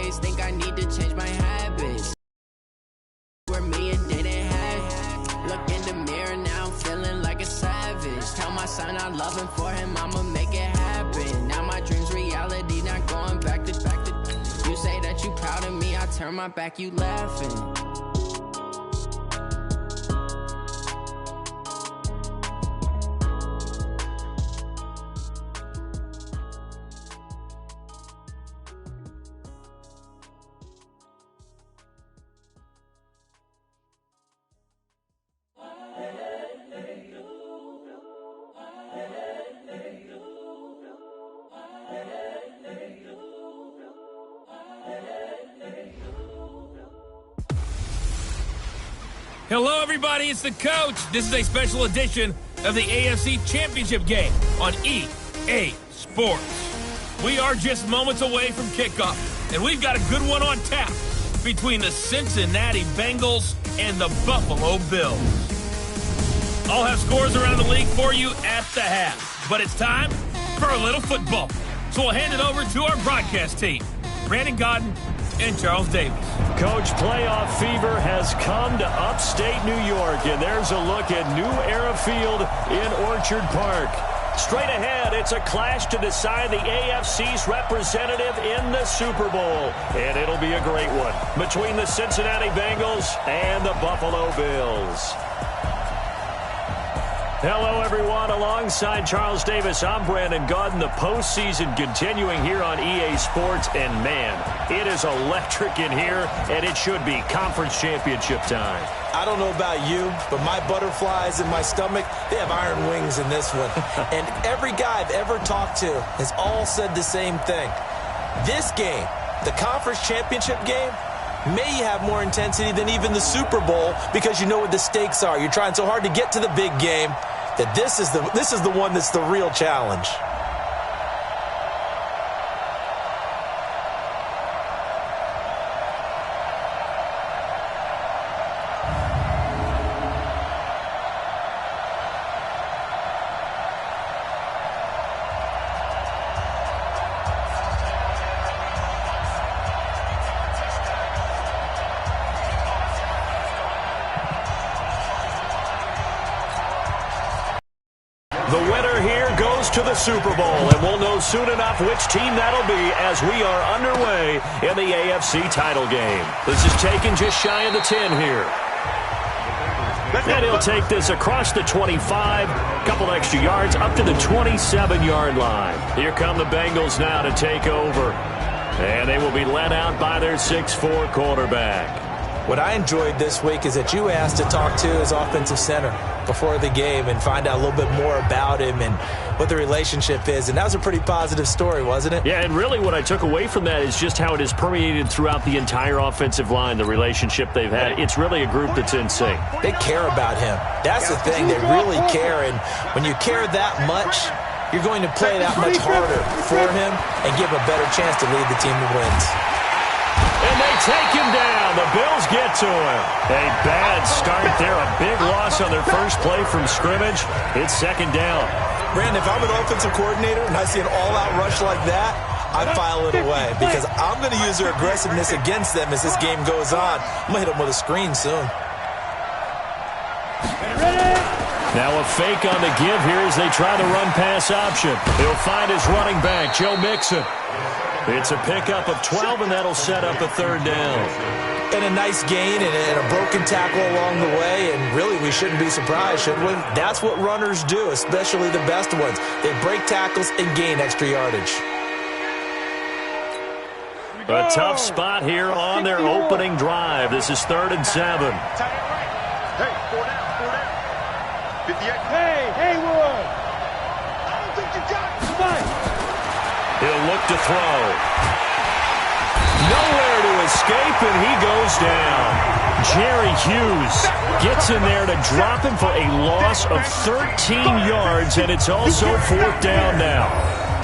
always think I need to change my habits. Where me and didn't have. Look in the mirror now, I'm feeling like a savage. Tell my son I love him, for him I'ma make it happen. Now my dream's reality, not going back to. You say that you proud of me, I turn my back, you laughing. Hello, everybody. It's the coach. This is a special edition of the AFC Championship game on EA Sports. We are just moments away from kickoff, and we've got a good one on tap between the Cincinnati Bengals and the Buffalo Bills. I'll have scores around the league for you at the half, but it's time for a little football. So we'll hand it over to our broadcast team, Brandon Godden and Charles Davis. Coach, playoff fever has come to upstate New York, and there's a look at New Era Field in Orchard Park. Straight ahead, it's a clash to decide the AFC's representative in the Super Bowl, and it'll be a great one between the Cincinnati Bengals and the Buffalo Bills. Hello, everyone. Alongside Charles Davis, I'm Brandon Godden. The postseason continuing here on EA Sports, and man, it is electric in here, and it should be conference championship time. I don't know about you, but my butterflies in my stomach, they have iron wings in this one. And every guy I've ever talked to has all said the same thing. This game, the conference championship game, may have more intensity than even the Super Bowl because you know what the stakes are. You're trying so hard to get to the big game that this is the one that's the real challenge. The winner here goes to the Super Bowl, and we'll know soon enough which team that'll be as we are underway in the AFC title game. This is taken just shy of the 10 here. And he'll take this across the 25, couple extra yards, up to the 27-yard line. Here come the Bengals now to take over, and they will be led out by their 6'4" quarterback. What I enjoyed this week is that you asked to talk to his offensive center before the game and find out a little bit more about him and what the relationship is. And that was a pretty positive story, wasn't it? Yeah, and really what I took away from that is just how it has permeated throughout the entire offensive line, the relationship they've had. It's really a group that's in sync. They care about him. That's the thing. They really care. And when you care that much, you're going to play that much harder for him and give him a better chance to lead the team to wins. And they take him down. The Bills get to him. A bad start there. A big loss on their first play from scrimmage. It's second down. Brandon, if I'm an offensive coordinator and I see an all-out rush like that, I file it away because I'm going to use their aggressiveness against them as this game goes on. I'm going to hit them with a screen soon. Now a fake on the give here as they try the run-pass option. He'll find his running back, Joe Mixon. It's a pickup of 12, and that'll set up a third down. And a nice gain and a broken tackle along the way, and really we shouldn't be surprised, should we? That's what runners do, especially the best ones. They break tackles and gain extra yardage. A tough spot here on their opening drive. This is 3rd and 7. Hey, 4 down. 58. Hey, Haywood! I don't think you got it. Spike! He'll look to throw. Nowhere to escape, and he goes down. Jerry Hughes gets in there to drop him for a loss of 13 yards, and it's also 4th down now.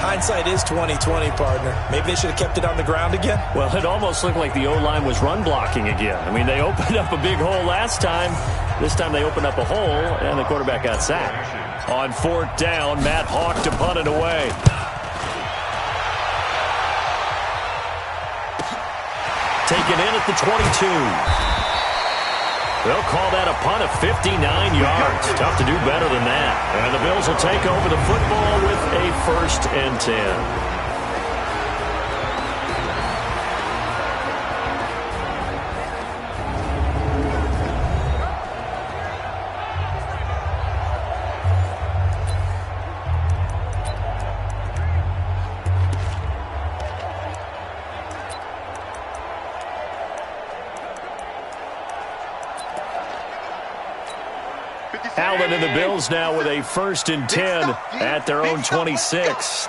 Hindsight is 20/20, partner. Maybe they should have kept it on the ground again. Well, it almost looked like the O-line was run blocking again. I mean, they opened up a big hole last time. This time they opened up a hole, and the quarterback got sacked. On 4th down, Matt Hawk to punt it away. taken in at the 22. They'll call that a punt of 59 yards. Tough to do better than that. And the Bills will take over the football with a 1st and 10. Allen and the Bills now with a 1st and 10 at their own 26.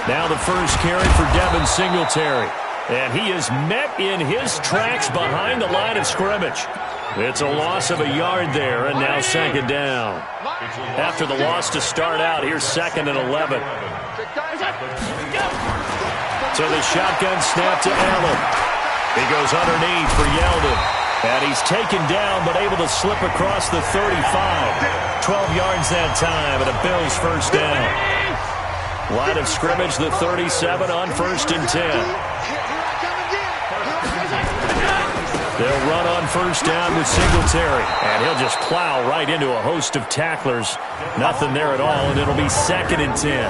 Now the first carry for Devin Singletary. And he is met in his tracks behind the line of scrimmage. It's a loss of a yard there, and now 2nd down. After the loss to start out, here's 2nd and 11. So the shotgun snap to Allen. He goes underneath for Yeldon. And he's taken down, but able to slip across the 35. 12 yards that time, and a Bills 1st down. Line of scrimmage, the 37 on 1st and 10. They'll run on 1st down with Singletary. And he'll just plow right into a host of tacklers. Nothing there at all, and it'll be 2nd and 10.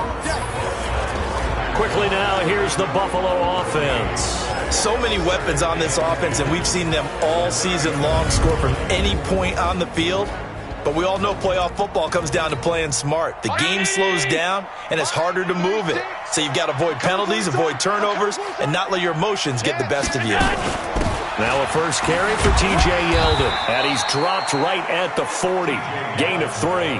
Quickly now, here's the Buffalo offense. So many weapons on this offense, and we've seen them all season long score from any point on the field. But we all know playoff football comes down to playing smart. The game slows down, and it's harder to move it. So you've got to avoid penalties, avoid turnovers, and not let your emotions get the best of you. Now a first carry for T.J. Yeldon. And he's dropped right at the 40. Gain of 3.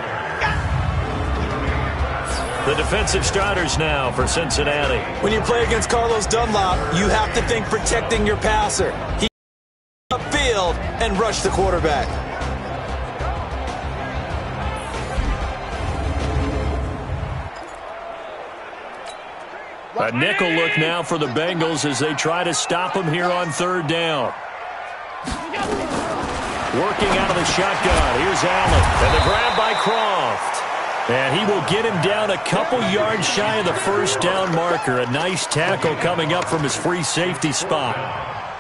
The defensive starters now for Cincinnati. When you play against Carlos Dunlap, you have to think protecting your passer. He upfield and rush the quarterback. A nickel look now for the Bengals as they try to stop him here on 3rd down. Working out of the shotgun. Here's Allen. And the grab by Croft. And he will get him down a couple yards shy of the 1st down marker. A nice tackle coming up from his free safety spot.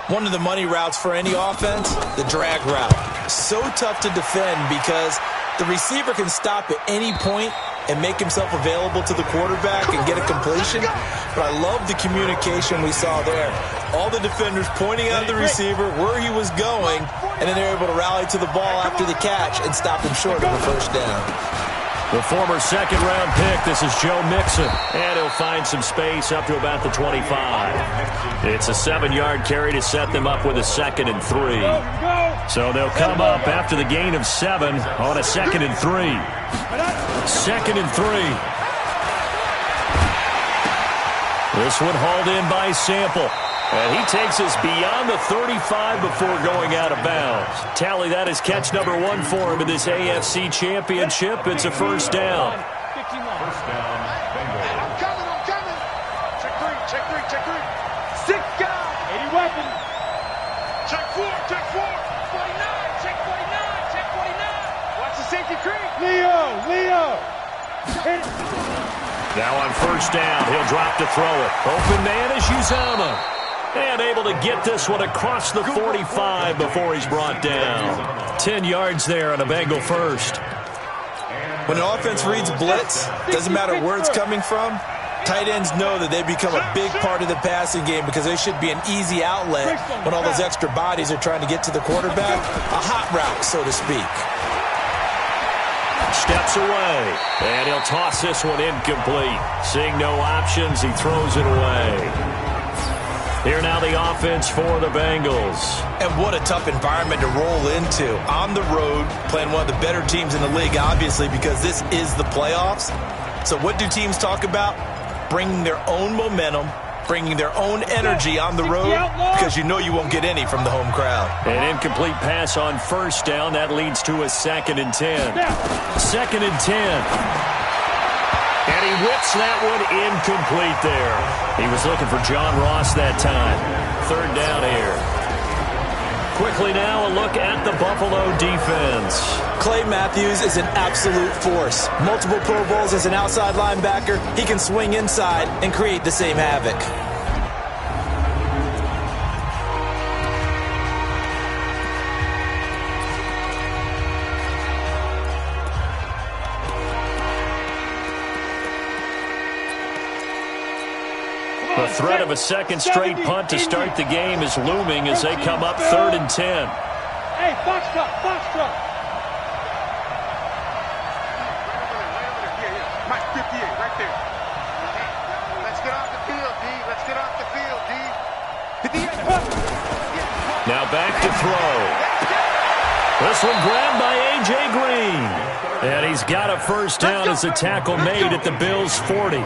One of the money routes for any offense, the drag route. So tough to defend because the receiver can stop at any point and make himself available to the quarterback and get a completion. But I love the communication we saw there. All the defenders pointing at the receiver where he was going, and then they're able to rally to the ball after the catch and stop him short of the 1st down. The former 2nd-round pick, this is Joe Mixon. And he'll find some space up to about the 25. It's a 7-yard carry to set them up with a 2nd and 3. So they'll come up after the gain of 7 on a 2nd and 3. 2nd and 3. This one hauled in by Sample. And he takes us beyond the 35 before going out of bounds. Tally, that is catch number 1 for him in this AFC Championship. It's a 1st down. First down, Bengals. I'm coming. Check 3. 6 guys. 80 weapon. Check 4. 49. Check 49. Watch the safety creep. Leo. Hit it. Now on 1st down, he'll drop to throw it. Open man is Uzomah. And able to get this one across the 45 before he's brought down. 10 yards there on a Bengal 1st. When an offense reads blitz, doesn't matter where it's coming from, tight ends know that they become a big part of the passing game because they should be an easy outlet when all those extra bodies are trying to get to the quarterback. A hot route, so to speak. Steps away, and he'll toss this one incomplete. Seeing no options, he throws it away. Here now the offense for the Bengals. And what a tough environment to roll into. On the road, playing one of the better teams in the league, obviously, because this is the playoffs. So what do teams talk about? Bringing their own momentum, bringing their own energy on the road, because you know you won't get any from the home crowd. An incomplete pass on 1st down. That leads to a 2nd and 10. 2nd and 10. And he whips that one incomplete there. He was looking for John Ross that time. 3rd down here. Quickly now, a look at the Buffalo defense. Clay Matthews is an absolute force. Multiple Pro Bowls as an outside linebacker. He can swing inside and create the same havoc. The threat of a second straight punt to start the game is looming as they come up 3rd and 10. Hey, box truck, box truck. Mike 58, right there. Let's get off the field, D. Let's get off the field, D. 58. Now back to throw. This one grabbed by A.J. Green. And he's got a first down as a tackle made at the Bills' 40.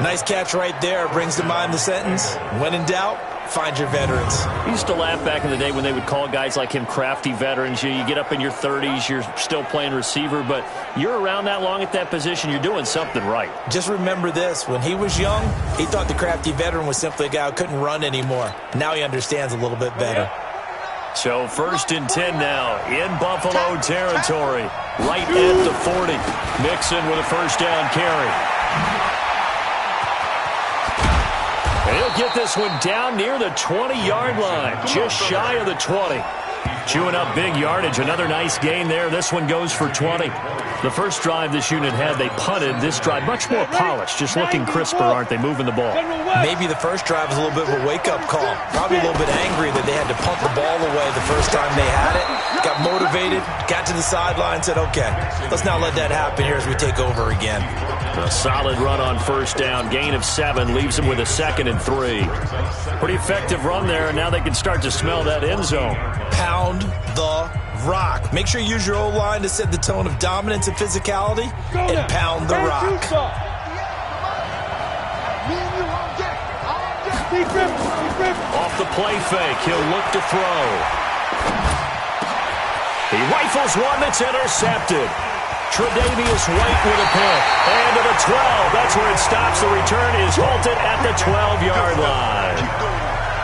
Nice catch right there. Brings to mind the sentence, when in doubt, find your veterans. I used to laugh back in the day when they would call guys like him crafty veterans. You get up in your 30s, you're still playing receiver, but you're around that long at that position, you're doing something right. Just remember this. When he was young, he thought the crafty veteran was simply a guy who couldn't run anymore. Now he understands a little bit better. So 1st and 10 now in Buffalo territory, right at the 40. Mixon with a first down carry. And he'll get this one down near the 20-yard line, just shy of the 20. Chewing up big yardage. Another nice gain there. This one goes for 20. The first drive this unit had, they punted. This drive, much more polished, just looking crisper, aren't they, moving the ball? Maybe the first drive was a little bit of a wake-up call. Probably a little bit angry that they had to punt the ball away the first time they had it. Got motivated, got to the sideline, said, okay, let's not let that happen here as we take over again. A solid run on first down. Gain of 7 leaves them with a 2nd and 3. Pretty effective run there, and now they can start to smell that end zone. Pound the rock. Make sure you use your O-line to set the tone of dominance and physicality, and pound the rock. Off the play fake, he'll look to throw. He rifles one that's intercepted. Tre'Davious White with a pick. And to the 12. That's where it stops. The return is halted at the 12-yard line.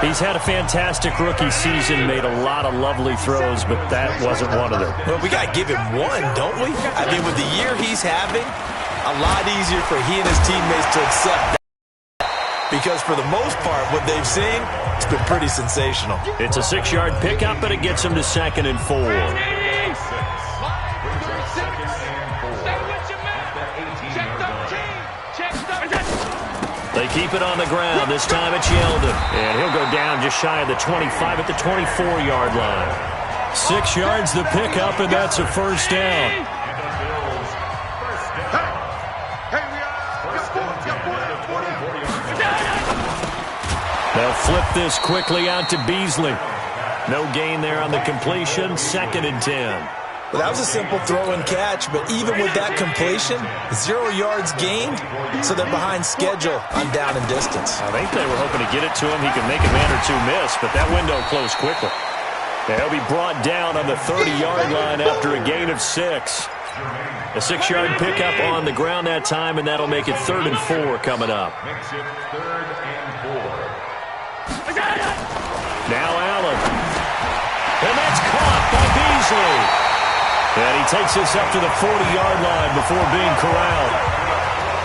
He's had a fantastic rookie season, made a lot of lovely throws, but that wasn't one of them. Well, we got to give him one, don't we? I mean, with the year he's having, a lot easier for he and his teammates to accept that. Because for the most part, what they've seen, it's been pretty sensational. It's a 6-yard pickup, but it gets him to 2nd and 4. They keep it on the ground. This time it's Yeldon. And he'll go down just shy of the 25 at the 24-yard line. 6 yards the pickup, and that's a first down. They'll flip this quickly out to Beasley. No gain there on the completion. 2nd and 10. Well, that was a simple throw and catch, but even with that completion, 0 yards gained, so they're behind schedule on down and distance. I think they were hoping to get it to him. He could make a man or two miss, but that window closed quickly. They'll be brought down on the 30-yard line after a gain of 6. A 6-yard pickup on the ground that time, and that'll make it 3rd and 4 coming up. Now Allen. And that's caught by Beasley. And he takes this up to the 40-yard line before being corralled.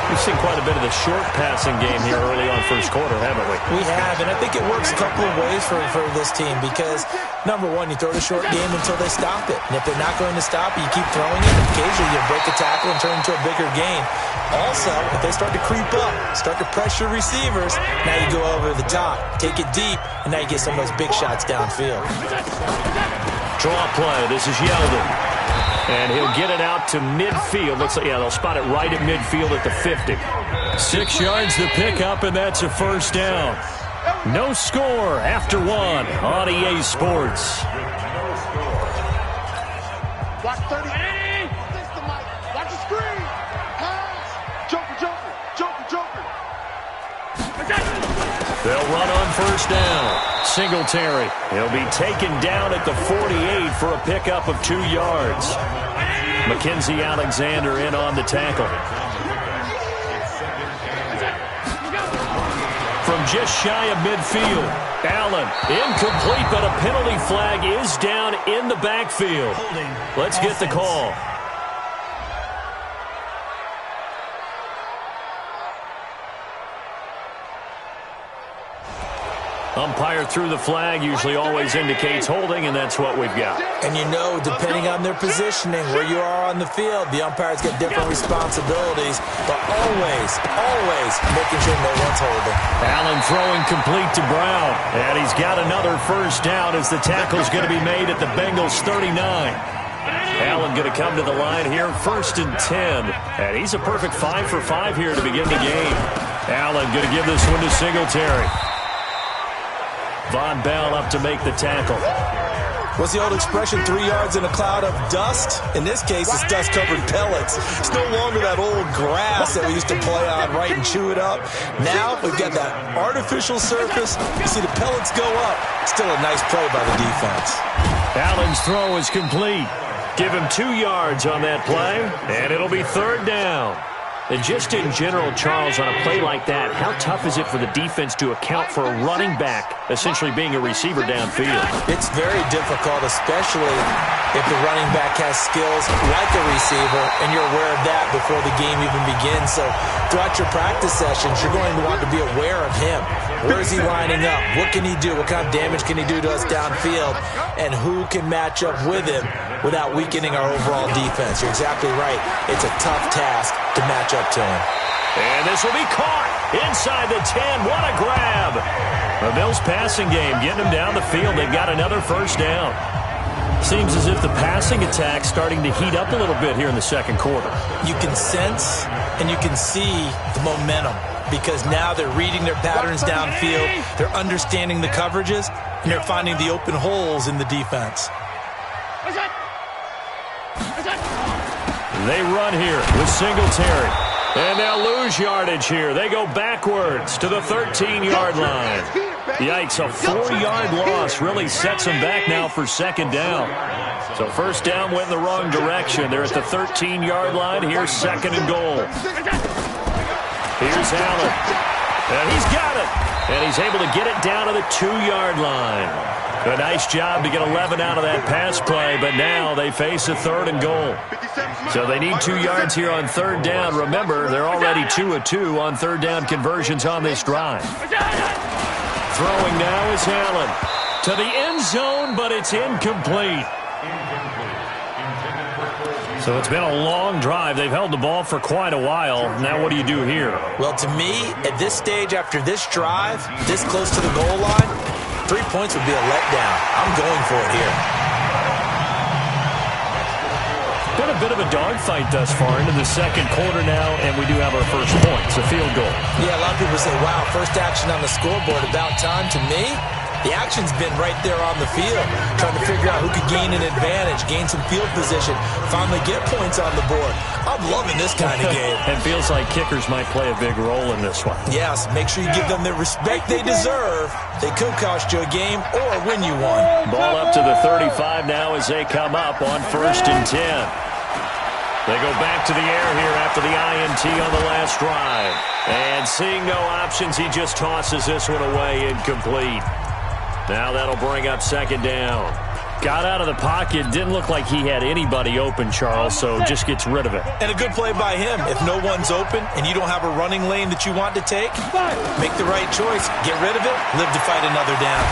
We've seen quite a bit of the short passing game here early on first quarter, haven't we? We have, and I think it works a couple of ways for this team because, number one, you throw the short game until they stop it. And if they're not going to stop it, you keep throwing it. And occasionally you break a tackle and turn it into a bigger gain. Also, if they start to creep up, start to pressure receivers, now you go over the top, take it deep, and now you get some of those big shots downfield. Draw play. This is Yeldon. And he'll get it out to midfield. Looks like, yeah, they'll spot it right at midfield at the 50. 6 yards the pickup, and that's a first down. No score after 1 on EA Sports. Block 30. Watch the screen. Pass. Joker. They'll run on first down. Singletary. He'll be taken down at the 48 for a pickup of 2 yards. Mackenzie Alexander in on the tackle. From just shy of midfield, Allen incomplete, but a penalty flag is down in the backfield. Let's get the call. Umpire threw the flag, usually always indicates holding, and that's what we've got. And you know, depending on their positioning, where you are on the field, the umpires get different responsibilities, but always making sure no one's holding. Allen throwing complete to Brown, and he's got another first down as the tackle's going to be made at the Bengals 39. Allen going to come to the line here, 1st and 10. And he's a perfect 5 for 5 here to begin the game. Allen going to give this one to Singletary. Von Bell up to make the tackle. What's the old expression, 3 yards in a cloud of dust? In this case, it's dust-covered pellets. It's no longer that old grass that we used to play on, right, and chew it up. Now we've got that artificial surface. You see the pellets go up. Still a nice play by the defense. Allen's throw is complete. Give him 2 yards on that play, and it'll be 3rd down. And just in general, Charles, on a play like that, how tough is it for the defense to account for a running back essentially being a receiver downfield? It's very difficult, especially if the running back has skills like a receiver, and you're aware of that before the game even begins. So throughout your practice sessions, you're going to want to be aware of him. Where is he lining up? What can he do? What kind of damage can he do to us downfield? And who can match up with him without weakening our overall defense? You're exactly right. It's a tough task to match up to him. And this will be caught inside the 10. What a grab. The Bills passing game getting them down the field. They've got another first down. Seems as if the passing attack's starting to heat up a little bit here in the second quarter. You can sense and you can see the momentum because now they're reading their patterns downfield, they're understanding the coverages, and they're finding the open holes in the defense. They run here with Singletary. And they'll lose yardage here. They go backwards to the 13-yard line. Yikes, a 4-yard loss really sets them back now for 2nd down. So first down went in the wrong direction. They're at the 13-yard line. Here's 2nd and goal. Here's Allen. And he's got it. And he's able to get it down to the 2-yard line. A nice job to get 11 out of that pass play, but now they face a 3rd and goal. So they need 2 yards here on 3rd down. Remember, they're already 2 of 2 on 3rd down conversions on this drive. Throwing now is Allen to the end zone, but it's incomplete. So it's been a long drive. They've held the ball for quite a while. Now what do you do here? Well, to me, at this stage after this drive, this close to the goal line, 3 points would be a letdown. I'm going for it here. Been a bit of a dogfight thus far into the second quarter now, and we do have our first point. It's a field goal. Yeah, a lot of people say, wow, first action on the scoreboard, about time. To me, the action's been right there on the field, trying to figure out who could gain an advantage, gain some field position, finally get points on the board. I'm loving this kind of game. It feels like kickers might play a big role in this one. Yes, make sure you give them the respect they deserve. They could cost you a game or win you one. Ball up to the 35 now as they come up on 1st and 10. They go back to the air here after the INT on the last drive. And seeing no options, he just tosses this one away, incomplete. Now that'll bring up 2nd down. Got out of the pocket, didn't look like he had anybody open, Charles, so just gets rid of it. And a good play by him. If no one's open and you don't have a running lane that you want to take, make the right choice. Get rid of it, live to fight another down.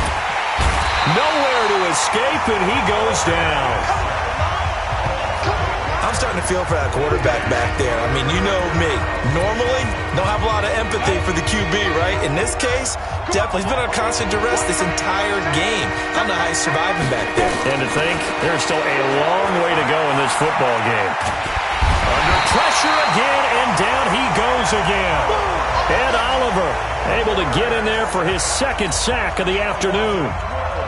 Nowhere to escape, and he goes down. I'm starting to feel for that quarterback back there. I mean, you know me. Normally, don't have a lot of empathy for the QB, right? In this case, definitely. He's been on constant duress this entire game. I don't know how he's surviving back there. And to think, there's still a long way to go in this football game. Under pressure again, and down he goes again. Ed Oliver able to get in there for his 2nd sack of the afternoon.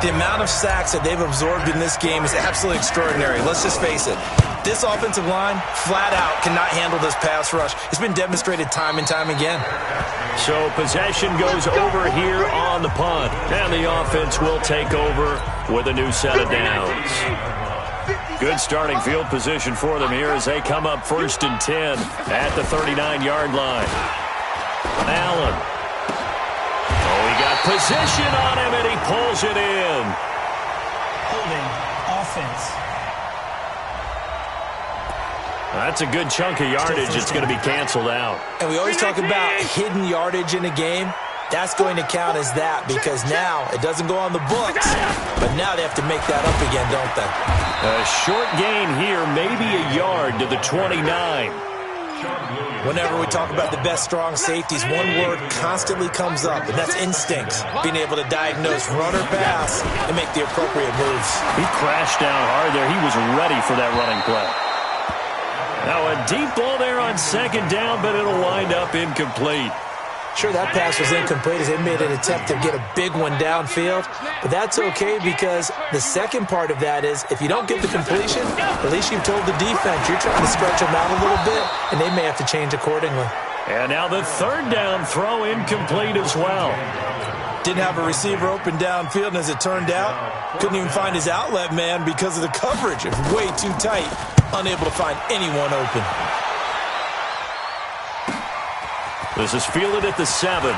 The amount of sacks that they've absorbed in this game is absolutely extraordinary. Let's just face it. This offensive line, flat out, cannot handle this pass rush. It's been demonstrated time and time again. So possession goes over here on the punt. And the offense will take over with a new set of downs. Good starting field position for them here as they come up 1st and 10 at the 39-yard line. Allen. Oh, he got position on him, and he pulls it in. Holding offense. That's a good chunk of yardage. It's going to be canceled out. And we always talk about hidden yardage in a game. That's going to count as that because now it doesn't go on the books, but now they have to make that up again, don't they? A short gain here, maybe a yard to the 29. Whenever we talk about the best strong safeties, one word constantly comes up, and that's instincts. Being able to diagnose run or pass and make the appropriate moves. He crashed down hard there. He was ready for that running play. Now a deep ball there on second down, but it'll wind up incomplete. Sure, that pass was incomplete as they made an attempt to get a big one downfield, but that's okay because the second part of that is if you don't get the completion, at least you've told the defense you're trying to stretch them out a little bit, and they may have to change accordingly. And now the third down throw incomplete as well. Didn't have a receiver open downfield, and as it turned out, couldn't even find his outlet man because of the coverage. It was way too tight, unable to find anyone open. This is fielded at the 7.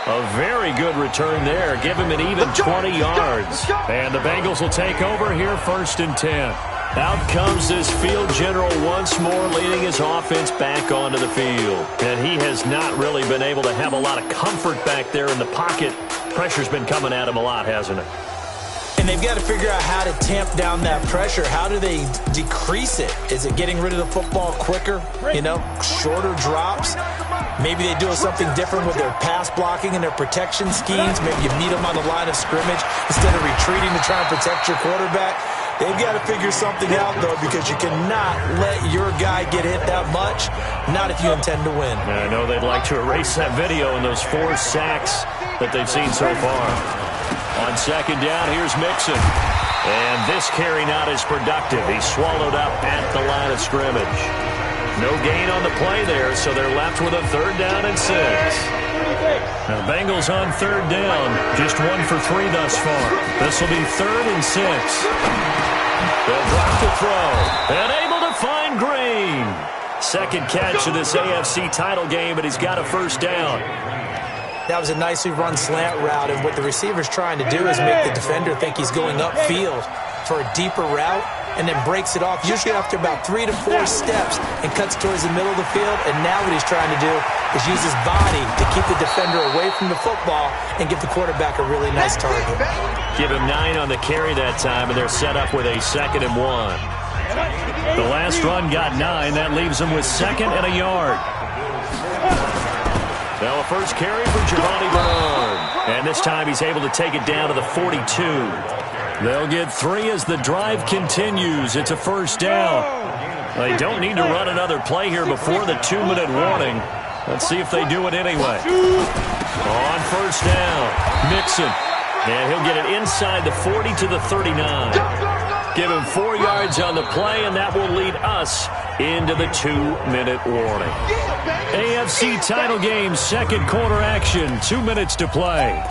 A very good return there. Give him an even 20 yards. And the Bengals will take over here 1st and 10. Out comes this field general once more, leading his offense back onto the field. And he has not really been able to have a lot of comfort back there in the pocket. Pressure's been coming at him a lot, hasn't it? And they've got to figure out how to tamp down that pressure. How do they decrease it? Is it getting rid of the football quicker? You know, shorter drops? Maybe they do something different with their pass blocking and their protection schemes. Maybe you meet them on the line of scrimmage instead of retreating to try and protect your quarterback. They've got to figure something out, though, because you cannot let your guy get hit that much, not if you intend to win. I know they'd like to erase that video and those 4 sacks that they've seen so far. On second down, here's Mixon. And this carry not as productive. He's swallowed up at the line of scrimmage. No gain on the play there, so they're left with a 3rd down and 6. Now, Bengals on 3rd down. Just 1 for 3 thus far. This will be 3rd and 6. They'll drop the throw. And able to find Green. Second catch of this AFC title game, but he's got a 1st down. That was a nicely run slant route, and what the receiver's trying to do is make the defender think he's going upfield for a deeper route, and then breaks it off, usually after about 3 to 4 steps, and cuts towards the middle of the field. And now what he's trying to do is use his body to keep the defender away from the football and give the quarterback a really nice target. Give him 9 on the carry that time, and they're set up with a 2nd and 1. The last run got 9. That leaves him with 2nd and a yard. Now a first carry for Giovanni Bernard. And this time he's able to take it down to the 42. They'll get 3 as the drive continues. It's a 1st down. They don't need to run another play here before the 2-minute warning. Let's see if they do it anyway. On 1st down, Mixon. And he'll get it inside the 40 to the 39. Give him 4 yards on the play, and that will lead us into the 2-minute warning. AFC title game, 2nd quarter action, 2 minutes to play.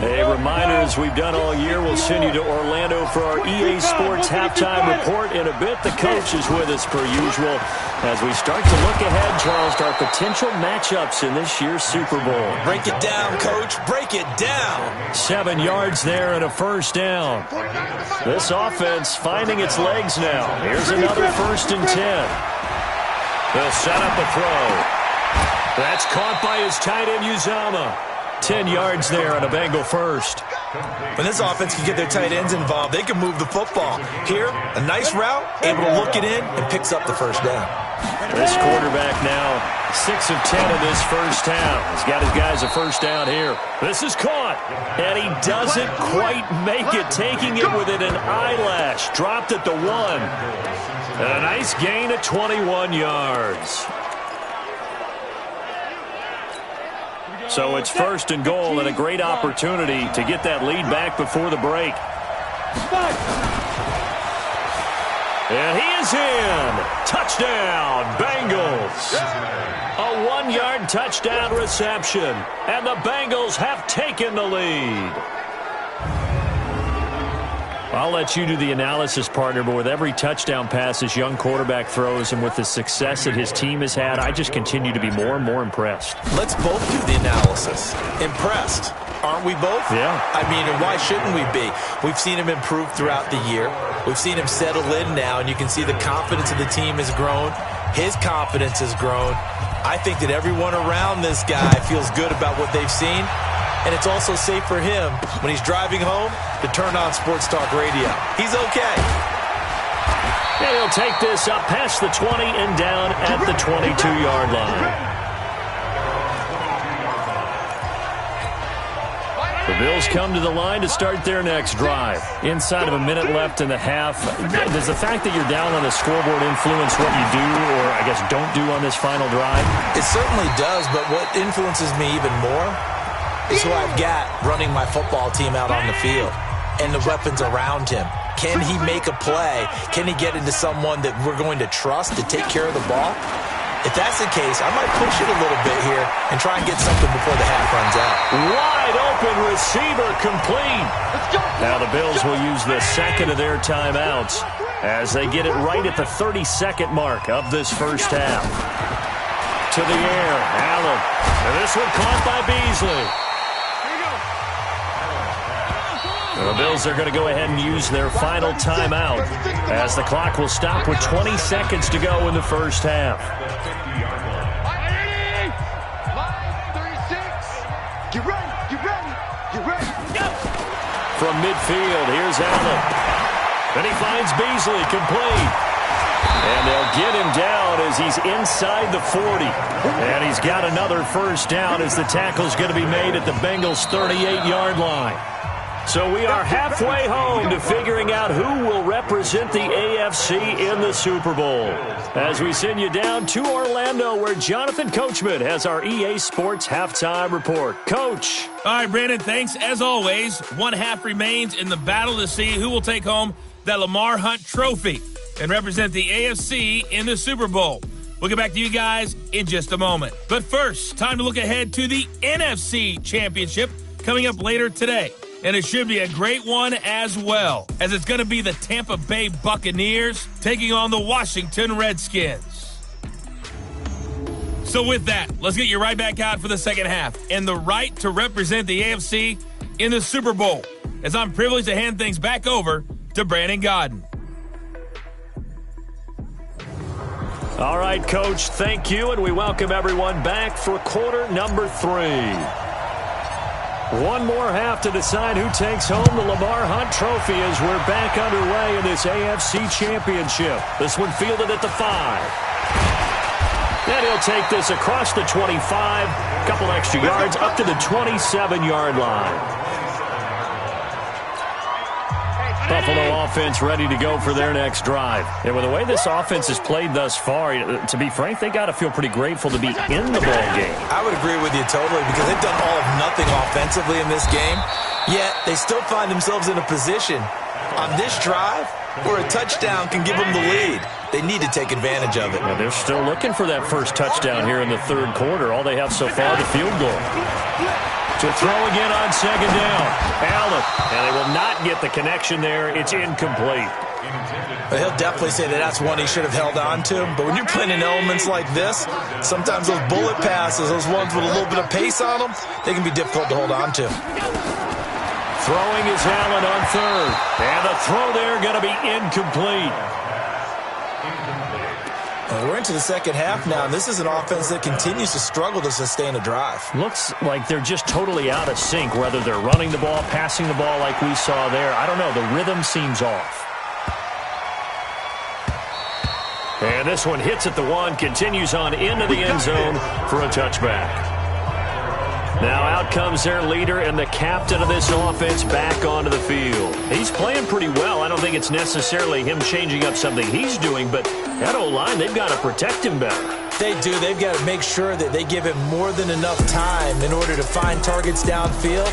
A reminder, as we've done all year, we'll send you to Orlando for our EA Sports halftime report in a bit. The coach is with us per usual as we start to look ahead, Charles, to our potential matchups in this year's Super Bowl. Break it down, Coach. Break it down. 7 yards there and a 1st down. This offense finding its legs now. Here's another 1st and 10. They'll set up a throw. That's caught by his tight end, Uzama. 10 yards there on a Bengal 1st. When this offense can get their tight ends involved, they can move the football. Here, a nice route, able to look it in, and picks up the 1st down. This quarterback now 6 of 10 in this 1st half. He's got his guys a 1st down here. This is caught, and he doesn't quite make it, taking it within an eyelash. Dropped at the 1. And a nice gain of 21 yards. So it's 1st and goal, and a great opportunity to get that lead back before the break. And he is in. Touchdown, Bengals. A 1-yard touchdown reception, and the Bengals have taken the lead. I'll let you do the analysis, partner, but with every touchdown pass this young quarterback throws and with the success that his team has had, I just continue to be more and more impressed. Let's both do the analysis. Impressed. Aren't we both? Yeah. I mean, and why shouldn't we be? We've seen him improve throughout the year. We've seen him settle in now, and you can see the confidence of the team has grown. His confidence has grown. I think that everyone around this guy feels good about what they've seen. And it's also safe for him when he's driving home to turn on Sports Talk Radio. He's okay. And he'll take this up past the 20 and down at the 22-yard line. The Bills come to the line to start their next drive. Inside of a minute left in the half, does the fact that you're down on the scoreboard influence what you do, or I guess don't do on this final drive? It certainly does, but what influences me even more is who I've got running my football team out on the field and the weapons around him. Can he make a play? Can he get into someone that we're going to trust to take care of the ball? If that's the case, I might push it a little bit here and try and get something before the half runs out. Wide open receiver complete. Now the Bills will use the second of their timeouts as they get it right at the 30-second mark of this first half. To the air, Allen. And this one caught by Beasley. The Bills are going to go ahead and use their final timeout as the clock will stop with 20 seconds to go in the first half. Get ready, get ready, get ready. From midfield, here's Allen. Then he finds Beasley complete. And they'll get him down as he's inside the 40. And he's got another first down as the tackle's going to be made at the Bengals' 38-yard line. So we are halfway home to figuring out who will represent the AFC in the Super Bowl. As we send you down to Orlando, where Jonathan Coachman has our EA Sports Halftime Report. Coach. All right, Brandon, thanks. As always, one half remains in the battle to see who will take home that Lamar Hunt trophy and represent the AFC in the Super Bowl. We'll get back to you guys in just a moment. But first, time to look ahead to the NFC Championship coming up later today. And it should be a great one as well, as it's going to be the Tampa Bay Buccaneers taking on the Washington Redskins. So with that, let's get you right back out for the second half and the right to represent the AFC in the Super Bowl, as I'm privileged to hand things back over to Brandon Godden. All right, Coach, thank you, and we welcome everyone back for quarter number 3. One more half to decide who takes home the Lamar Hunt trophy as we're back underway in this AFC Championship. This one fielded at the 5. And he'll take this across the 25, a couple extra yards up to the 27-yard line. Buffalo offense ready to go for their next drive. And with the way this offense has played thus far, to be frank, they got to feel pretty grateful to be in the ball game. I would agree with you totally, because they've done all of nothing offensively in this game, yet they still find themselves in a position on this drive where a touchdown can give them the lead. They need to take advantage of it. Now they're still looking for that first touchdown here in the third quarter. All they have so far, the field goal. To throw again on second down. Allen. And they will not get the connection there. It's incomplete. He'll definitely say that that's one he should have held on to. But when you're playing in elements like this, sometimes those bullet passes, those ones with a little bit of pace on them, they can be difficult to hold on to. Throwing is Allen on third. And the throw there going to be incomplete. We're into the second half now, and this is an offense that continues to struggle to sustain a drive. Looks like they're just totally out of sync, whether they're running the ball, passing the ball like we saw there. I don't know. The rhythm seems off. And this one hits at the 1, continues on into the end zone for a touchback. Now out comes their leader and the captain of this offense back onto the field. He's playing pretty well. I don't think it's necessarily him changing up something he's doing, but that O-line, they've got to protect him better. They do. They've got to make sure that they give him more than enough time in order to find targets downfield.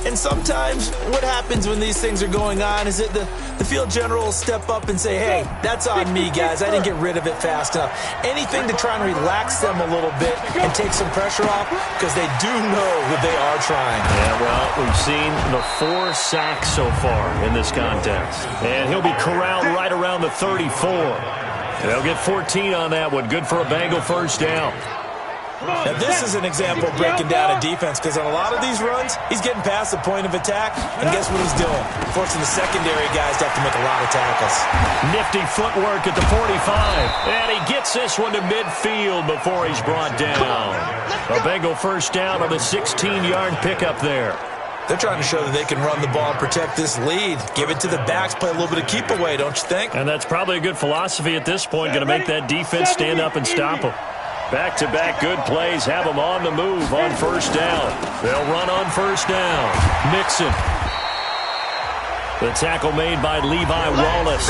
And sometimes what happens when these things are going on is that the field general will step up and say, hey, that's on me, guys. I didn't get rid of it fast enough. Anything to try and relax them a little bit and take some pressure off, because they do know that they are trying. Yeah, well, we've seen the 4 sacks so far in this contest. And he'll be corralled right around the 34. They'll get 14 on that one. Good for a Bengal first down. Now, this is an example of breaking down a defense because on a lot of these runs, he's getting past the point of attack, and guess what he's doing? Forcing the secondary guys to have to make a lot of tackles. Nifty footwork at the 45, and he gets this one to midfield before he's brought down. A Bengal first down on a 16-yard pickup there. They're trying to show that they can run the ball and protect this lead. Give it to the backs, play a little bit of keep away, don't you think? And that's probably a good philosophy at this point, going to make that defense stand up and stop them. Back-to-back good plays have them on the move on first down. They'll run on first down. Mixon. The tackle made by Levi Wallace.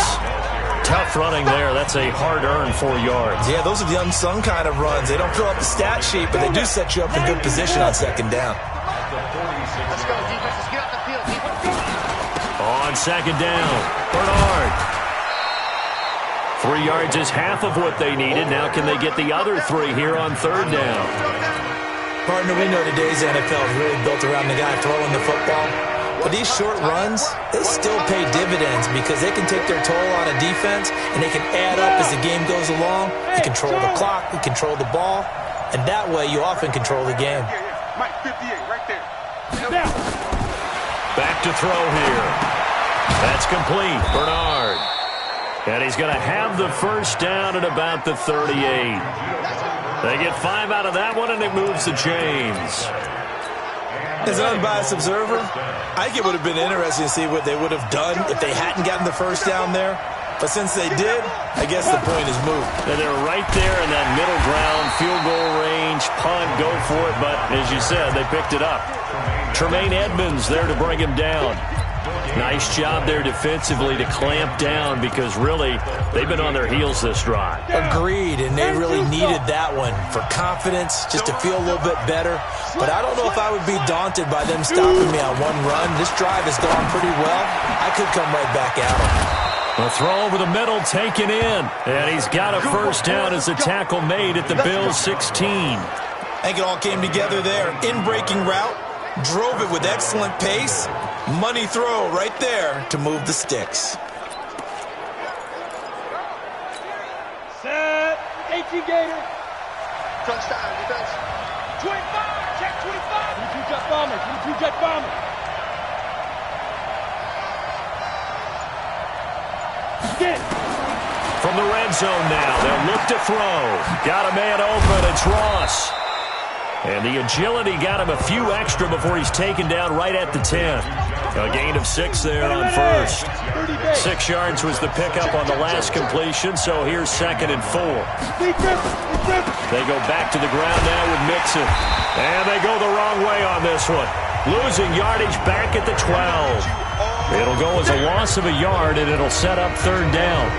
Tough running there. That's a hard-earned 4 yards. Yeah, those are the unsung kind of runs. They don't fill up the stat sheet, but they do set you up in good position on second down. Let's go, defense. Let's get off the field, defense. On second down, Bernard. 3 yards is half of what they needed. Now can they get the other 3 here on third down? Partner, we know today's NFL is really built around the guy throwing the football. But these short runs, they still pay dividends because they can take their toll on a defense and they can add up as the game goes along. You control the clock, you control the ball, and that way you often control the game. Mike, 58, right there. Back to throw here. That's complete. Bernard. And he's going to have the first down at about the 38. They get 5 out of that one, and it moves the chains. As an unbiased observer, I think it would have been interesting to see what they would have done if they hadn't gotten the first down there. But since they did, I guess the point is moot. And they're right there in that middle ground, field goal range, punt, go for it. But as you said, they picked it up. Tremaine Edmonds there to bring him down. Nice job there defensively to clamp down because really they've been on their heels this drive. Agreed, and they really needed that one for confidence, just to feel a little bit better. But I don't know if I would be daunted by them stopping me on one run. This drive has gone pretty well. I could come right back at them. A throw over the middle taken in, and he's got a first down as the tackle made at the Bills' 16. I think it all came together there. In-breaking route, drove it with excellent pace. Money throw right there to move the sticks. Set. 18 Gator. Touchdown, defense. 25. Check 25. 22 jet bomber. 22 jet bomber. Get. From the red zone now, they'll look to throw. Got a man open. It's Ross. And the agility got him a few extra before he's taken down right at the 10. A gain of 6 there on first. 6 yards was the pickup on the last completion, so here's 2nd and 4. They go back to the ground now with Mixon. And they go the wrong way on this one. Losing yardage back at the 12. It'll go as a loss of a yard, and it'll set up third down.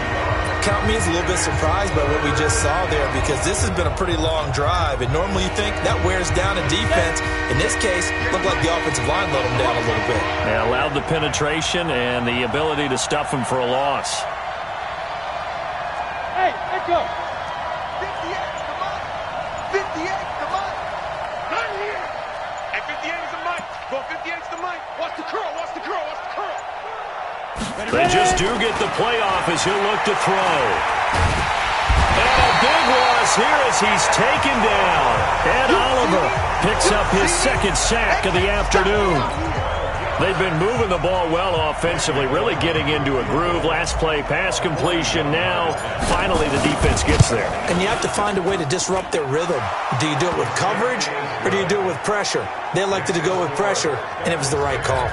Count me as a little bit surprised by what we just saw there because this has been a pretty long drive, and normally you think that wears down a defense. In this case, it looked like the offensive line let them down a little bit. They allowed the penetration and the ability to stuff them for a loss. Hey, let's go. 58, come on. 58, come on. Not here. And 58 is the mic. Go 58 is the mic. Watch the curl, watch the curl, watch the curl. They just do get the playoff as he'll look to throw. And a big loss here as he's taken down. Ed Oliver picks up his 2nd sack of the afternoon. They've been moving the ball well offensively, really getting into a groove. Last play, pass completion. Now, finally, the defense gets there. And you have to find a way to disrupt their rhythm. Do you do it with coverage or do you do it with pressure? They elected to go with pressure, and it was the right call.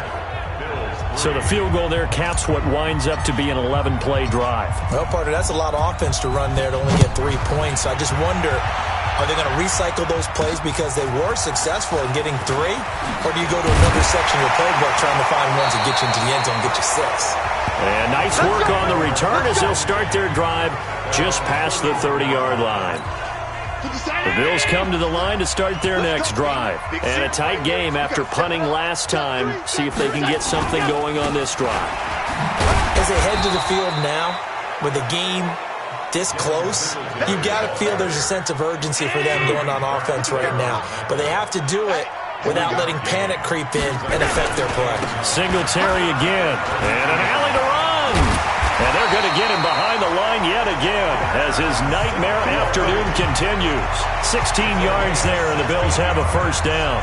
So the field goal there caps what winds up to be an 11-play drive. Well, partner, that's a lot of offense to run there to only get 3 points. I just wonder, are they going to recycle those plays because they were successful in getting 3? Or do you go to another section of your playbook trying to find ones that get you into the end zone and get you 6? And nice work on the return as they'll start their drive just past the 30-yard line. The Bills come to the line to start their next drive. And a tight game after punting last time. See if they can get something going on this drive. As they head to the field now, with the game this close, you've got to feel there's a sense of urgency for them going on offense right now. But they have to do it without letting panic creep in and affect their play. Singletary again. And an alley to run. And they're going to get him behind the line yet again as his nightmare afternoon continues. 16 yards there, and the Bills have a first down.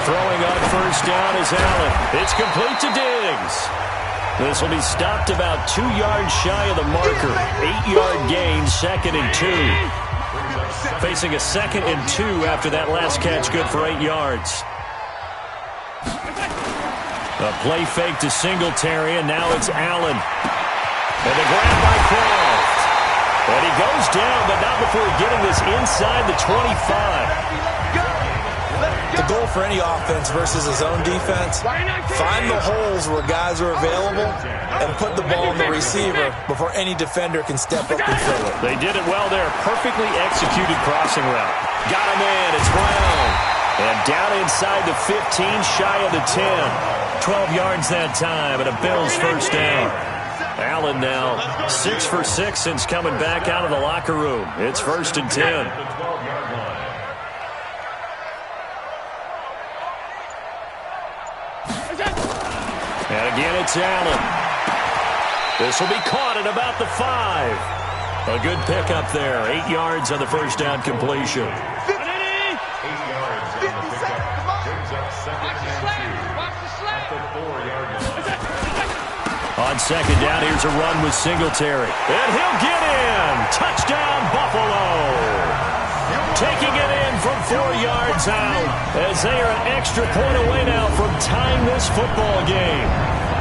Throwing on first down is Allen. It's complete to Diggs. This will be stopped about 2 yards shy of the marker. 8-yard gain, 2nd and 2. Facing a 2nd and 2 after that last catch, good for 8 yards. A play fake to Singletary, and now it's Allen. And the grab by Croft. And he goes down, but not before getting this inside the 25. The goal for any offense versus his own defense, find the holes where guys are available and put the ball in the receiver before any defender can step up and fill it. They did it well there. Perfectly executed crossing route. Got him in. It's Brown. And down inside the 15, shy of the 10. 12 yards that time, and a Bills first down. Allen now 6 for 6 since coming back out of the locker room. It's 1st and 10. And again, it's Allen. This will be caught at about the 5. A good pickup there. 8 yards on the first down completion. 8 yards. 50 seconds. Come on. Brings up 2nd and 2. Watch the slap. At the 4-yard line. On 2nd down, here's a run with Singletary. And he'll get in. Touchdown, Buffalo. Taking it in from 4 yards out as they are an extra point away now from tying this football game.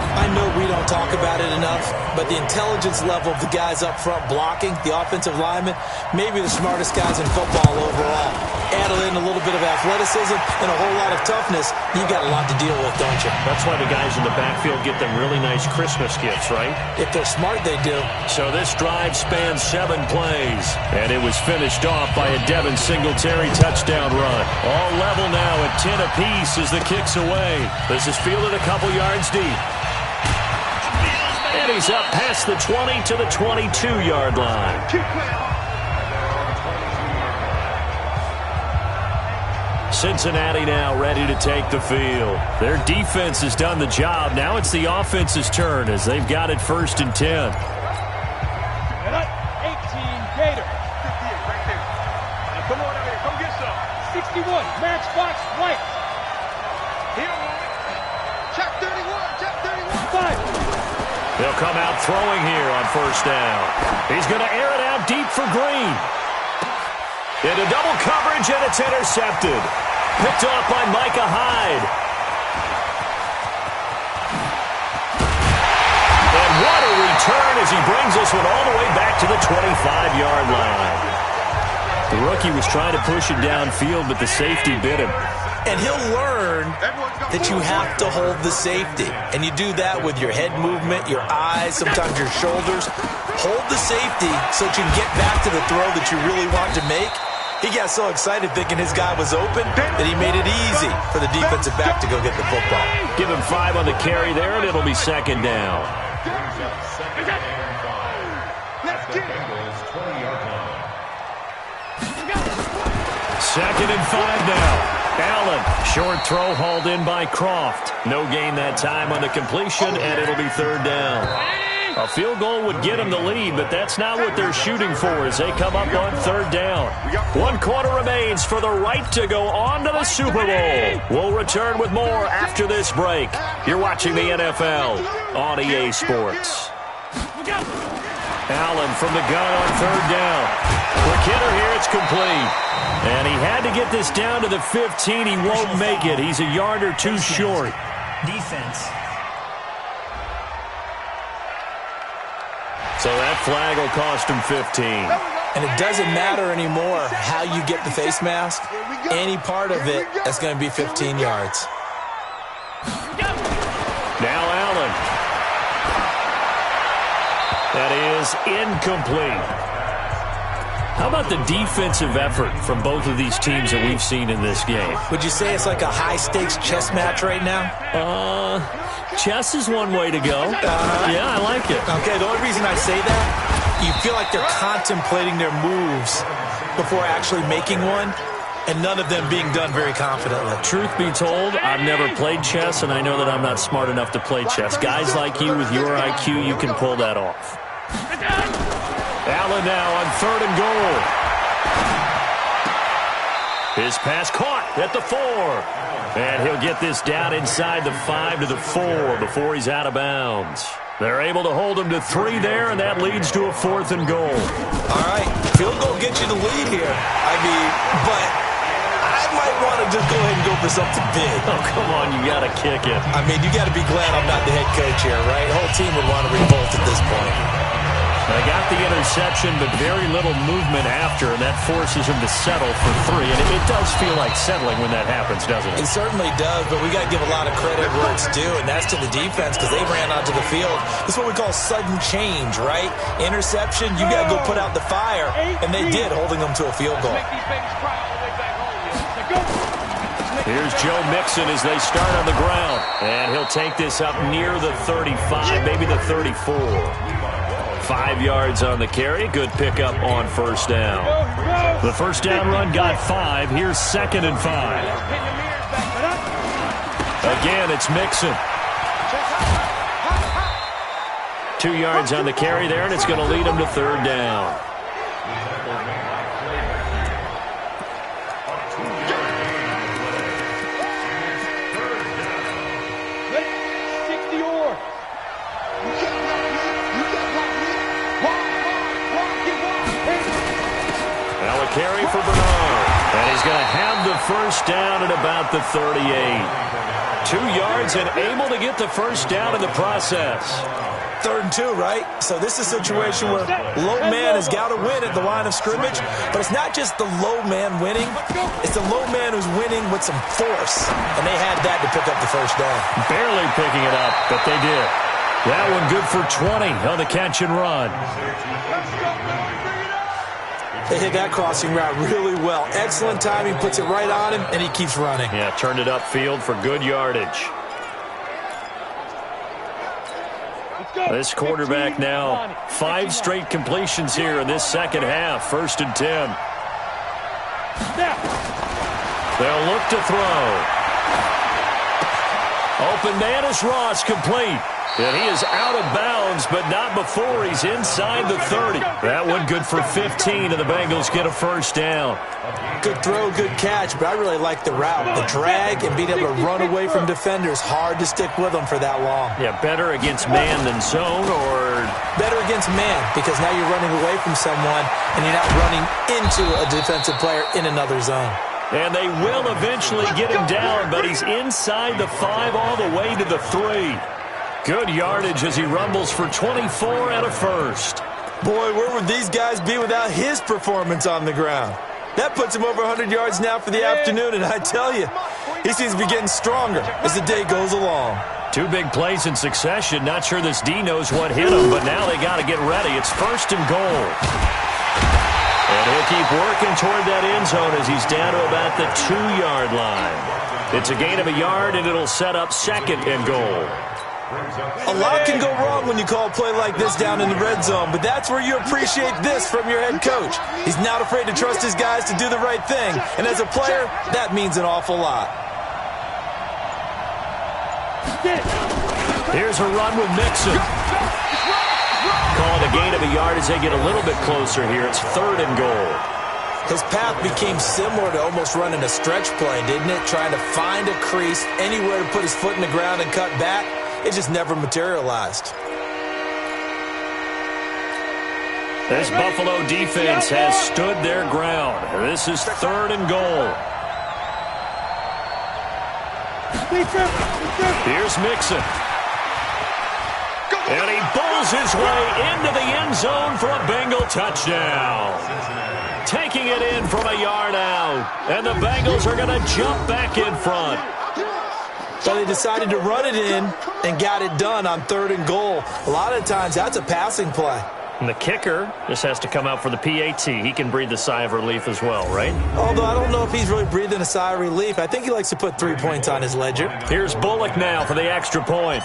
I know we don't talk about it enough, but the intelligence level of the guys up front blocking, the offensive linemen, maybe the smartest guys in football overall. Add in a little bit of athleticism and a whole lot of toughness, you got a lot to deal with, don't you? That's why the guys in the backfield get them really nice Christmas gifts, right? If they're smart, they do. So this drive spans 7 plays, and it was finished off by a Devin Singletary touchdown run. All level now at 10 apiece as the kick's away. This is fielded a couple yards deep. And he's up past the 20 to the 22-yard line. Cincinnati now ready to take the field. Their defense has done the job. Now it's the offense's turn as they've got it 1st and 10. 18 Gator. 58 right there. Now come on out here. Come get some. 61. Matchbox White. Here. Check 31. Check 31. 5. They'll come out throwing here on 1st down. He's going to air it out deep for Green. Into double coverage, and it's intercepted. Picked off by Micah Hyde. And what a return as he brings this one all the way back to the 25-yard line. The rookie was trying to push it downfield, but the safety bit him. And he'll learn that you have to hold the safety. And you do that with your head movement, your eyes, sometimes your shoulders. Hold the safety so that you can get back to the throw that you really want to make. He got so excited thinking his guy was open that he made it easy for the defensive back to go get the football. Give him 5 on the carry there, and it'll be 2nd down. Brings up 2nd and 5. At the Bengals 20-yard line. 2nd and 5 now. Allen, short throw hauled in by Croft. No gain that time on the completion, and it'll be 3rd down. A field goal would get them the lead, but that's not what they're shooting for as they come up on 3rd down. 1 quarter remains for the right to go on to the Super Bowl. We'll return with more after this break. You're watching the NFL on EA Sports. Allen from the gun on 3rd down. Quick hitter here, it's complete. And he had to get this down to the 15. He won't make it. He's a yard or 2 short. Defense. So that flag will cost him 15. And it doesn't matter anymore how you get the face mask. Any part of it, that's going to be 15 yards. Now Allen. That is incomplete. How about the defensive effort from both of these teams that we've seen in this game? Would you say it's like a high-stakes chess match right now? Chess is one way to go. Yeah, I like it. Okay, the only reason I say that, you feel like they're contemplating their moves before actually making one. and none of them being done very confidently. Truth be told, I've never played chess, and I know that I'm not smart enough to play chess. Guys like you with your IQ, you can pull that off. Allen now on 3rd and goal. His pass caught at the 4. And he'll get this down inside the 5 to the 4 before he's out of bounds. They're able to hold him to 3 there, and that leads to a 4th and goal. All right, field goal gets you the lead here. I mean, but I might want to just go ahead and go for something big. Oh, come on, you got to kick it. I mean, you got to be glad I'm not the head coach here, right? The whole team would want to revolt at this point. They got the interception, but very little movement after, and that forces him to settle for 3. And it does feel like settling when that happens, doesn't it? It certainly does, but we got to give a lot of credit where it's due, and that's to the defense because they ran onto the field. This is what we call sudden change, right? Interception, you got to go put out the fire, and they did, holding them to a field goal. Here's Joe Mixon as they start on the ground, and he'll take this up near the 35, maybe the 34. 5 yards on the carry. Good pickup on 1st down. The 1st down run got 5. Here's 2nd and 5. Again, it's Mixon. 2 yards on the carry there, and it's going to lead him to 3rd down. Carry for Bernard. And he's going to have the 1st down at about the 38. 2 yards and able to get the 1st down in the process. 3rd and 2, right? So this is a situation where low man has got to win at the line of scrimmage, but it's not just the low man winning. It's the low man who's winning with some force, and they had that to pick up the 1st down. Barely picking it up, but they did. That one good for 20 on the catch and run. They hit that crossing route really well. Excellent timing, puts it right on him, and he keeps running. Yeah, turned it upfield for good yardage. This quarterback now, 5 straight completions here in this 2nd half. 1st and 10. They'll look to throw. Open man is Ross, complete. And he is out of bounds, but not before he's inside the 30. That one good for 15, and the Bengals get a 1st down. Good throw, good catch, but I really like the route. The drag and being able to run away from defenders. Hard to stick with them for that long. Yeah, better against man than zone, or? Better against man, because now you're running away from someone, and you're not running into a defensive player in another zone. And they will eventually get him down, but he's inside the 5 all the way to the 3. Good yardage as he rumbles for 24 and a 1st. Boy, where would these guys be without his performance on the ground? That puts him over 100 yards now for the afternoon, and I tell you, he seems to be getting stronger as the day goes along. 2 big plays in succession. Not sure this D knows what hit him, but now they got to get ready. It's 1st and goal. And he'll keep working toward that end zone as he's down to about the 2-yard line. It's a gain of a yard, and it'll set up 2nd and goal. A lot can go wrong when you call a play like this down in the red zone, but that's where you appreciate this from your head coach. He's not afraid to trust his guys to do the right thing, and as a player, that means an awful lot. Here's a run with Mixon. Call it a gain of a yard as they get a little bit closer here. It's 3rd and goal. His path became similar to almost running a stretch play, didn't it? Trying to find a crease, anywhere to put his foot in the ground and cut back. It just never materialized. This Buffalo defense has stood their ground. This is 3rd and goal. Here's Mixon. And he bowls his way into the end zone for a Bengal touchdown. Taking it in from a yard out. And the Bengals are going to jump back in front. So they decided to run it in and got it done on 3rd and goal. A lot of times, that's a passing play. And the kicker just has to come out for the PAT. He can breathe a sigh of relief as well, right? Although I don't know if he's really breathing a sigh of relief. I think he likes to put 3 points on his ledger. Here's Bullock now for the extra point.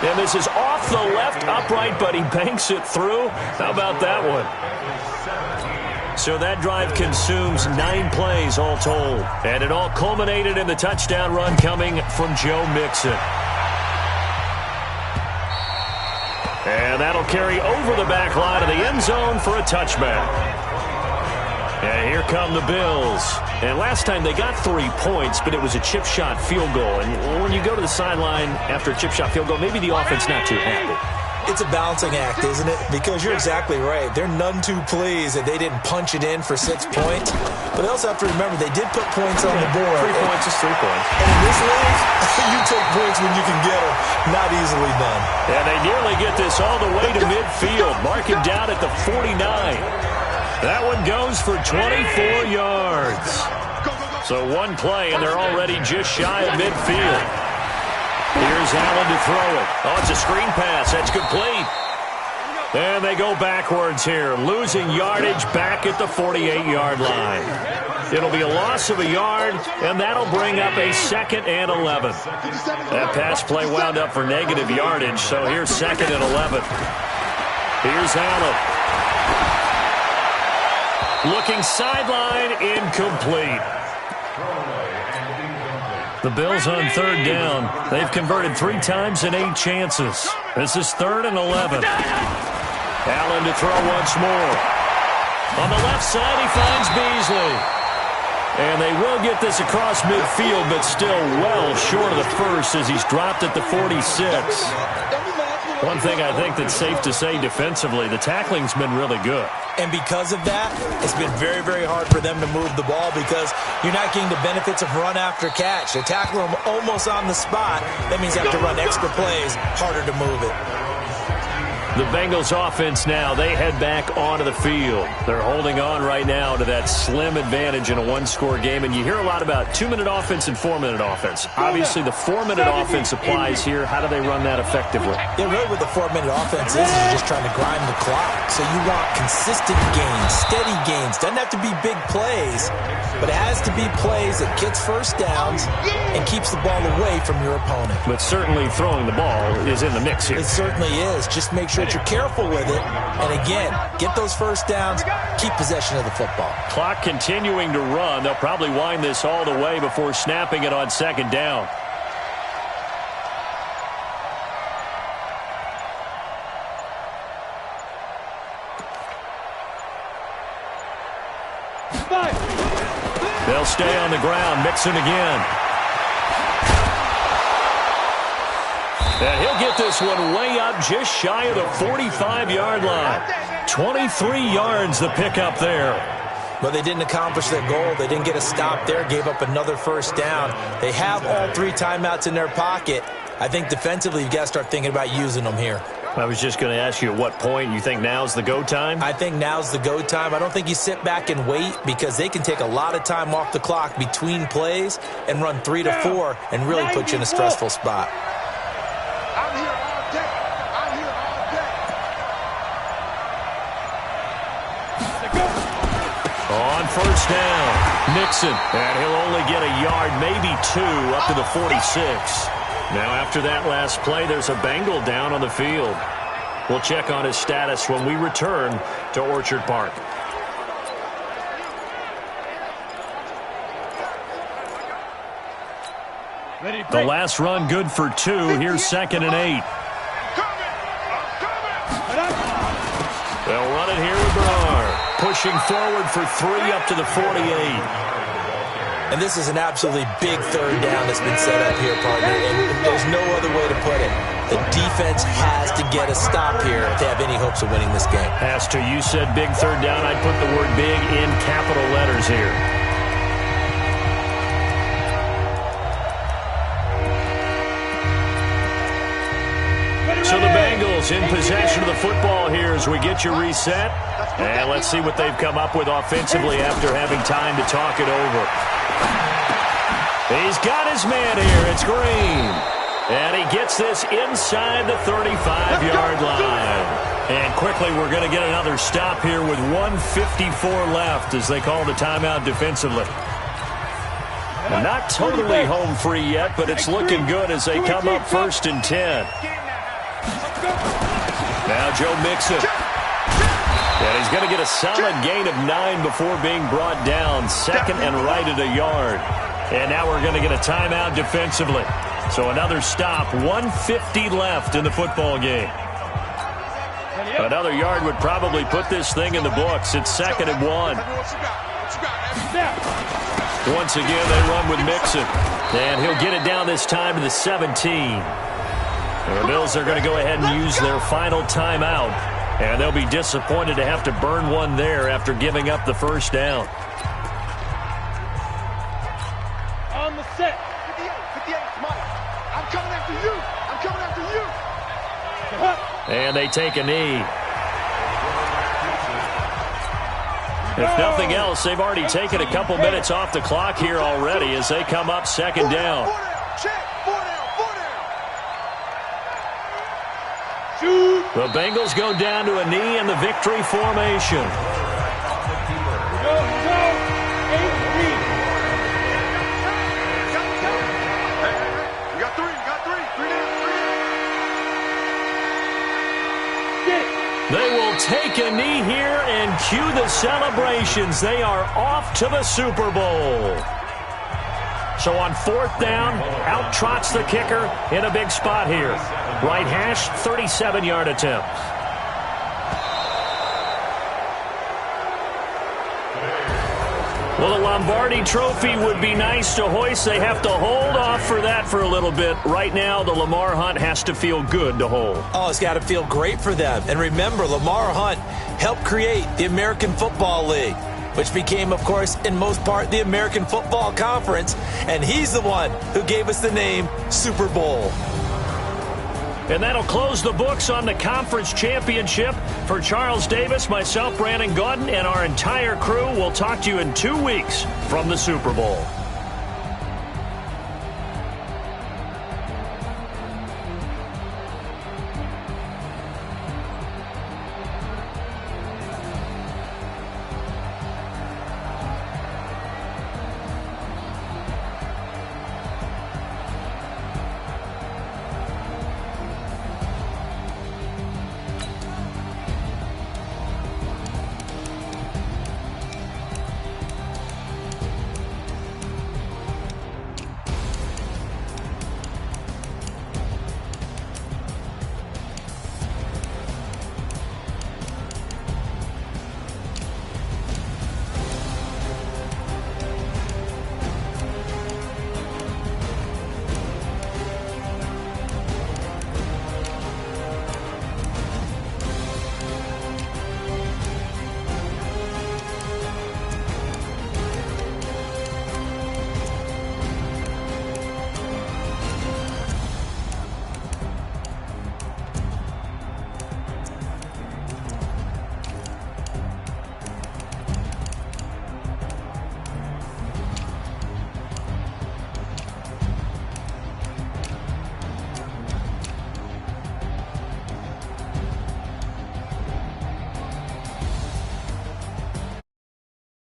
And this is off the left upright, but he banks it through. How about that one? So that drive consumes 9 plays all told. And it all culminated in the touchdown run coming from Joe Mixon. And that'll carry over the back line of the end zone for a touchback. And here come the Bills. And last time they got 3 points, but it was a chip shot field goal. And when you go to the sideline after a chip shot field goal, maybe the offense not too happy. It's a balancing act, isn't it? Because you're exactly right. They're none too pleased that they didn't punch it in for 6 points. But they also have to remember they did put points on the board. 3 points is 3 points. And in this league, you take points when you can get them. Not easily done. And they nearly get this all the way to midfield. Mark him down at the 49. That one goes for 24 yards. So one play, and they're already just shy of midfield. Here's Allen to throw it. Oh, it's a screen pass. That's complete. And they go backwards here, losing yardage back at the 48-yard line. It'll be a loss of a yard, and that'll bring up a 2nd and 11. That pass play wound up for negative yardage, so here's 2nd and 11. Here's Allen. Looking sideline, incomplete. The Bills on 3rd down. They've converted 3 times in 8 chances. This is 3rd and 11. Allen to throw once more. On the left side, he finds Beasley. And they will get this across midfield, but still well short of the first as he's dropped at the 46. One thing I think that's safe to say defensively, the tackling's been really good. And because of that, it's been very, very hard for them to move the ball because you're not getting the benefits of run after catch. They tackle them almost on the spot. That means they have to run extra plays, harder to move it. The Bengals offense now, they head back onto the field. They're holding on right now to that slim advantage in a 1-score game. And you hear a lot about 2-minute offense and 4-minute offense. Obviously, the 4-minute offense applies here. How do they run that effectively? Yeah, really what the 4-minute offense is you're just trying to grind the clock. So you want consistent gains, steady gains. Doesn't have to be big plays, but it has to be plays that gets first downs and keeps the ball away from your opponent. But certainly throwing the ball is in the mix here. It certainly is. Just make sure that you're careful with it. And again, get those first downs, keep possession of the football. Clock continuing to run. They'll probably wind this all the way before snapping it on 2nd down. They'll stay on the ground. Mixon again. And he'll get this one way up just shy of the 45-yard line. 23 yards the pickup there. But they didn't accomplish their goal. They didn't get a stop there, gave up another first down. They have all 3 timeouts in their pocket. I think defensively you've got to start thinking about using them here. I was just going to ask you at what point you think now's the go time? I think now's the go time. I don't think you sit back and wait because they can take a lot of time off the clock between plays and run 3 to 4 and really put you in a stressful spot. I'm here all day. I'm here all day. On first down, Mixon. And he'll only get a yard, maybe 2, up to the 46. Now after that last play, there's a Bengal down on the field. We'll check on his status when we return to Orchard Park. The last run good for 2. Here's 2nd and 8. They'll run it here with Bernard. Pushing forward for 3 up to the 48. And this is an absolutely big 3rd down that's been set up here, partner. And there's no other way to put it. The defense has to get a stop here if they have any hopes of winning this game. Has to. You said big 3rd down. I'd put the word big in capital letters here. So the Bengals in possession of the football here as we get you reset. And let's see what they've come up with offensively after having time to talk it over. He's got his man here. It's Green. And he gets this inside the 35-yard line. And quickly we're going to get another stop here with 1:54 left as they call the timeout defensively. Not totally home free yet, but it's looking good as they come up 1st and 10. Now Joe Mixon. And he's going to get a solid gain of 9 before being brought down. Second and right at a yard. And now we're going to get a timeout defensively. So another stop, 1:50 left in the football game. Another yard would probably put this thing in the books. It's 2nd and 1. Once again, they run with Mixon. And he'll get it down this time to the 17. And the Bills are going to go ahead and use their final timeout. And they'll be disappointed to have to burn one there after giving up the first down. On the set. 58, Mike. I'm coming after you. I'm coming after you. And they take a knee. If nothing else, they've already taken a couple minutes off the clock here already as they come up 2nd down. The Bengals go down to a knee in the victory formation. They will take a knee here and cue the celebrations. They are off to the Super Bowl. So on 4th down, out trots the kicker in a big spot here. Right hash, 37-yard attempt. Well, the Lombardi Trophy would be nice to hoist. They have to hold off for that for a little bit. Right now, the Lamar Hunt has to feel good to hold. Oh, it's got to feel great for them. And remember, Lamar Hunt helped create the American Football League, which became, of course, in most part, the American Football Conference. And he's the one who gave us the name Super Bowl. And that'll close the books on the conference championship. For Charles Davis, myself, Brandon Gaudin, and our entire crew, we'll talk to you in 2 weeks from the Super Bowl.